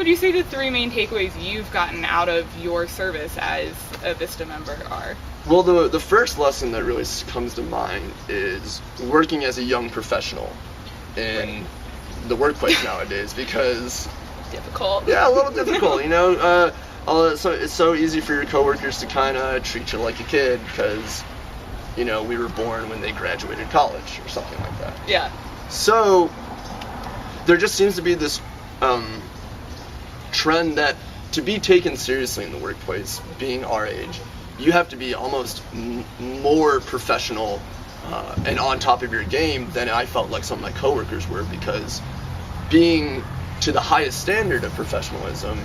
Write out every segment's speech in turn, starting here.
would you say the 3 main takeaways you've gotten out of your service as a VISTA member are? Well, the first lesson that really comes to mind is working as a young professional in the workplace nowadays, because difficult. Yeah, a little difficult, you know. So it's so easy for your coworkers to kind of treat you like a kid because, you know, we were born when they graduated college or something like that. Yeah. So there just seems to be this trend that to be taken seriously in the workplace, being our age, you have to be almost more professional and on top of your game than I felt like some of my coworkers were, because being to the highest standard of professionalism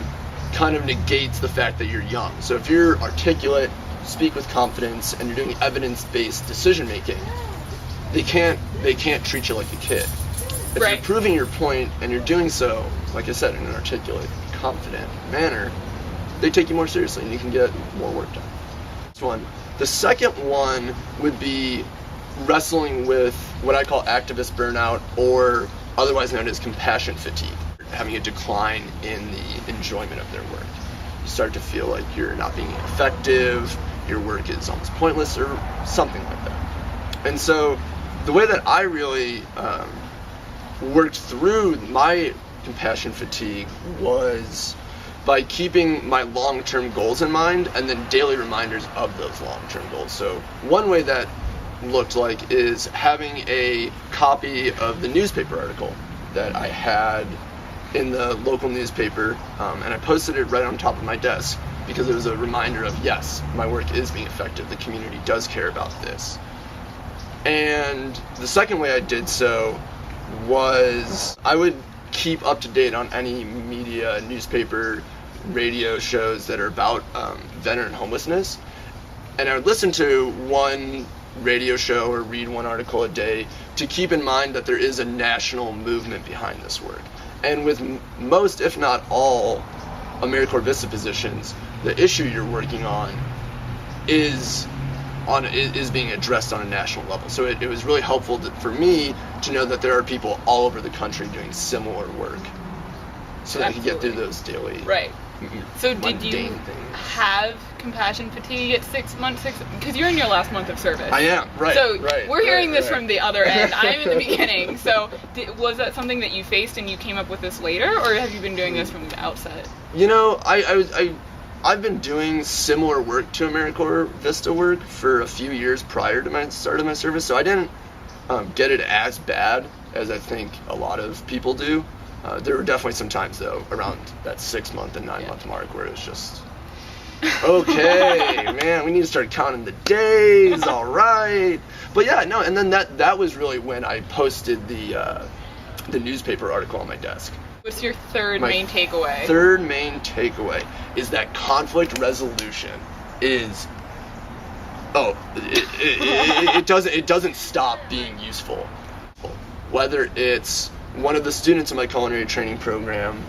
kind of negates the fact that you're young. So if you're articulate, speak with confidence, and you're doing evidence-based decision making, they can't treat you like a kid. If you're proving your point and you're doing so, like I said, in an articulate, confident manner, they take you more seriously and you can get more work done. That's one. The second one would be wrestling with what I call activist burnout, or otherwise known as compassion fatigue, having a decline in the enjoyment of their work. You start to feel like you're not being effective, your work is almost pointless, or something like that. And so the way that I really worked through my compassion fatigue was by keeping my long-term goals in mind and then daily reminders of those long-term goals. So one way that looked like is having a copy of the newspaper article that I had in the local newspaper, and I posted it right on top of my desk because it was a reminder of, yes, my work is being effective, the community does care about this. And the second way I did so was I would keep up to date on any media, newspaper, radio shows that are about veteran homelessness, and I would listen to one radio show or read one article a day to keep in mind that there is a national movement behind this work. And with most, if not all, AmeriCorps VISTA positions, the issue you're working on is being addressed on a national level. So it was really helpful for me to know that there are people all over the country doing similar work, so that I could get through those daily. Right. So did you things. have compassion fatigue at 6 months? Because you're in your last month of service. I am, right. So we're hearing this from the other end. I'm in the beginning. So was that something that you faced and you came up with this later, or have you been doing this from the outset? You know, I've been doing similar work to AmeriCorps VISTA work for a few years prior to my start of my service, so I didn't get it as bad as I think a lot of people do. There were definitely some times, though, around that 6-month and 9-month mark where it was just, okay, man, we need to start counting the days, all right. But yeah, no, and then that was really when I posted the newspaper article on my desk. What's your third main takeaway? Third main takeaway is that conflict resolution is, it doesn't stop being useful. Whether it's one of the students in my culinary training program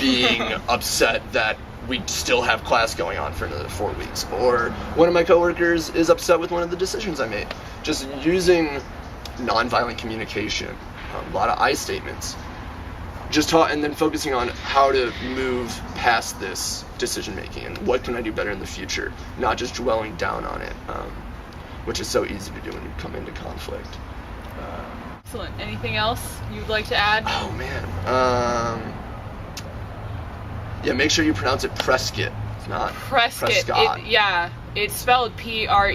being upset that we still have class going on for another 4 weeks, or one of my coworkers is upset with one of the decisions I made. Just using nonviolent communication, a lot of I statements, and then focusing on how to move past this decision making and what can I do better in the future, not just dwelling down on it, which is so easy to do when you come into conflict. Excellent. Anything else you'd like to add? Oh man. Yeah, make sure you pronounce it Prescott. It's not Prescott. It's spelled Prescott,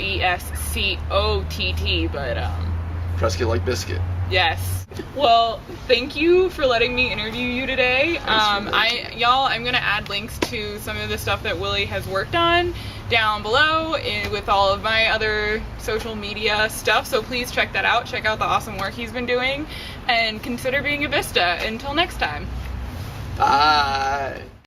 but Prescott like biscuit. Yes. Well, thank you for letting me interview you today. I'm gonna add links to some of the stuff that Willie has worked on down below with all of my other social media stuff, so please check that out. Check out the awesome work he's been doing, and consider being a VISTA. Until next time. Bye.